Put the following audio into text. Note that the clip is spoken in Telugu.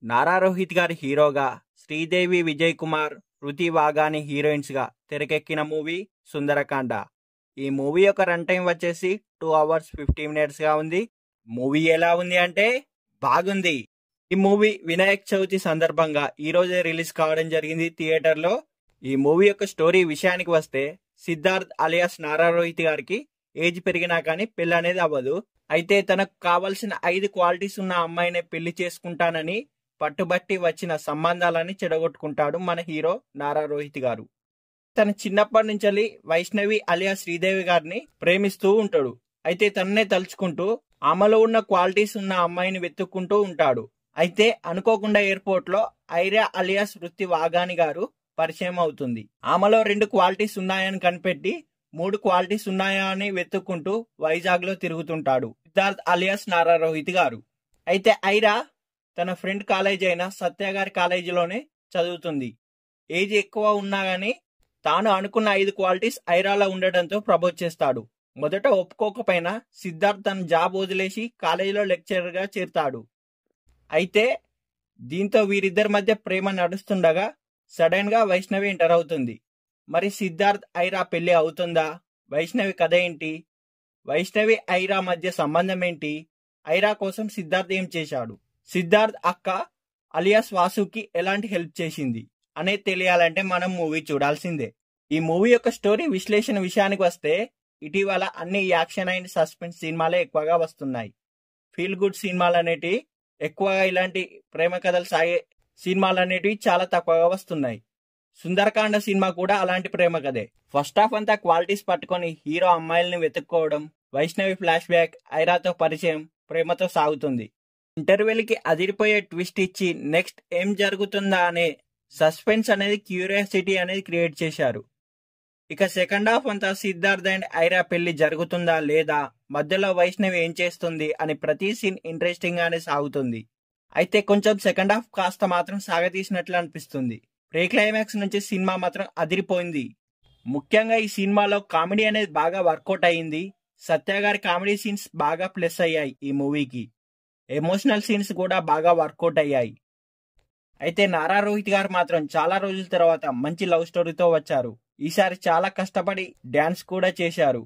నారా రోహిత్ గారి హీరోగా, శ్రీదేవి, విజయ్ కుమార్, రుతి వాగాని హీరోయిన్స్గా తెరకెక్కిన మూవీ సుందరకాండ. ఈ మూవీ యొక్క రన్ టైం వచ్చేసి 2 hours 50 minutesగా ఉంది. మూవీ ఎలా ఉంది అంటే బాగుంది. ఈ మూవీ వినాయక చవితి సందర్భంగా ఈ రోజే రిలీజ్ కావడం జరిగింది థియేటర్లో. ఈ మూవీ యొక్క స్టోరీ విషయానికి వస్తే, సిద్ధార్థ్ అలియాస్ నారా రోహిత్ గారికి ఏజ్ పెరిగినా కానీ పెళ్లి అనేది అవ్వదు. అయితే తనకు కావలసిన 5 క్వాలిటీస్ ఉన్న అమ్మాయిని పెళ్లి చేసుకుంటానని పట్టుబట్టి వచ్చిన సంబంధాలని చెడగొట్టుకుంటాడు మన హీరో నారా రోహిత్ గారు. తన చిన్నప్పటి నుంచి వైష్ణవి అలియాస్ శ్రీదేవి గారిని ప్రేమిస్తూ ఉంటాడు. అయితే తననే తలుచుకుంటూ ఆమెలో ఉన్న క్వాలిటీస్ ఉన్న అమ్మాయిని వెతుక్కుంటూ ఉంటాడు. అయితే అనుకోకుండా ఎయిర్పోర్ట్ లో ఐరా అలియాస్ రుతి వాగాని గారు పరిచయం అవుతుంది. ఆమెలో 2 క్వాలిటీస్ ఉన్నాయని కనిపెట్టి 3 క్వాలిటీస్ ఉన్నాయా అని వెతుక్కుంటూ వైజాగ్ లో తిరుగుతుంటాడు సిద్ధార్థ్ అలియాస్ నారా రోహిత్ గారు. అయితే ఐరా తన ఫ్రెండ్ కాలేజ్ అయిన సత్య గారి కాలేజీలోనే చదువుతుంది. ఏజ్ ఎక్కువ ఉన్నా గానీ తాను అనుకున్న 5 క్వాలిటీస్ ఐరాలో ఉండటంతో ప్రపోజ్ చేస్తాడు. మొదట ఒప్పుకోకపోయినా సిద్ధార్థ్ తన జాబ్ వదిలేసి కాలేజీలో లెక్చరర్ గా చేరుతాడు. అయితే దీంతో వీరిద్దరి మధ్య ప్రేమ నడుస్తుండగా సడన్ గా వైష్ణవి ఎంటర్ అవుతుంది. మరి సిద్ధార్థ్ ఐరా పెళ్లి అవుతుందా? వైష్ణవి కథ ఏంటి? వైష్ణవి ఐరా మధ్య సంబంధం ఏంటి? ఐరా కోసం సిద్ధార్థ్ ఏం చేశాడు? సిద్ధార్థ్ అక్క అలియాస్ వాసుకి ఎలాంటి హెల్ప్ చేసింది అనేది తెలియాలంటే మనం మూవీ చూడాల్సిందే. ఈ మూవీ యొక్క స్టోరీ విశ్లేషణ విషయానికి వస్తే, ఇటీవల అన్ని యాక్షన్ అండ్ సస్పెన్స్ సినిమాలే ఎక్కువగా వస్తున్నాయి. ఫీల్ గుడ్ సినిమాలు అనేటివి ఎక్కువగా, ఇలాంటి ప్రేమ కథలు సాగే సినిమాలు అనేటివి చాలా తక్కువగా వస్తున్నాయి. సుందరకాండ సినిమా కూడా అలాంటి ప్రేమ కథే. ఫస్ట్ హాఫ్ అంతా క్వాలిటీస్ పట్టుకొని హీరో అమ్మాయిల్ని వెతుక్కోవడం, వైష్ణవి ఫ్లాష్ బ్యాక్, ఐరాతో పరిచయం, ప్రేమతో సాగుతుంది. ఇంటర్వెల్కి అదిరిపోయే ట్విస్ట్ ఇచ్చి నెక్స్ట్ ఏం జరుగుతుందా అనే సస్పెన్స్ అనేది, క్యూరియాసిటీ అనేది క్రియేట్ చేశారు. ఇక సెకండ్ హాఫ్ అంతా సిద్ధార్థ్ అండ్ ఐరా పెళ్లి జరుగుతుందా లేదా, మధ్యలో వైష్ణవి ఏం చేస్తుంది అని ప్రతి సీన్ ఇంట్రెస్టింగ్ గానే సాగుతుంది. అయితే కొంచెం సెకండ్ హాఫ్ కాస్త మాత్రం సాగతీసినట్లు అనిపిస్తుంది. ప్రీ క్లైమాక్స్ నుంచి సినిమా మాత్రం అదిరిపోయింది. ముఖ్యంగా ఈ సినిమాలో కామెడీ అనేది బాగా వర్కౌట్ అయ్యింది. సత్య గారి కామెడీ సీన్స్ బాగా ప్లస్ అయ్యాయి ఈ మూవీకి. ఎమోషనల్ సీన్స్ కూడా బాగా వర్కౌట్ అయ్యాయి. అయితే నారా రోహిత్ గారు మాత్రం చాలా రోజుల తర్వాత మంచి లవ్ స్టోరీతో వచ్చారు. ఈసారి చాలా కష్టపడి డాన్స్ కూడా చేశారు.